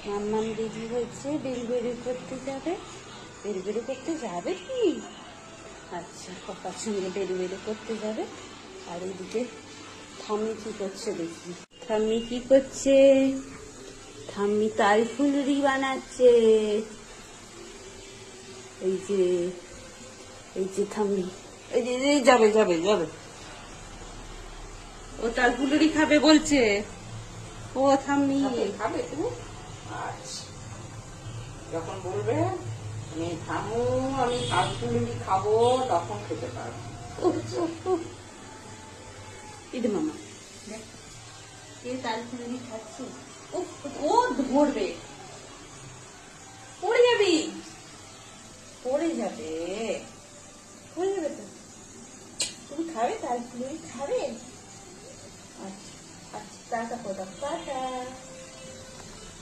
মাম্মাম রেডি হচ্ছে, বেরু করতে যাবে। বেরু করতে যাবে কি? আচ্ছা, পাপার সঙ্গে বেরু করতে যাবে। আর এইদিকে ঠাম্মি কি করছে দেখি। ঠাম্মি কি করছে? ঠাম্মি তাল ফুলুরি বানাচ্ছে। এই যে ঠাম্মি, এই যে যাবে যাবে যাবে, ও তাল ফুলুরি খাবে বলছে। ও ঠাম্মি খাবে তুমি? আচ্ছা, যখন বলবে আমি থামু, আমি কালকুলি খাবো, তখন খেতে পারবো। ইদে মামা, কে তাল ফুলুরি খাচ্ছে? ও ধরবে।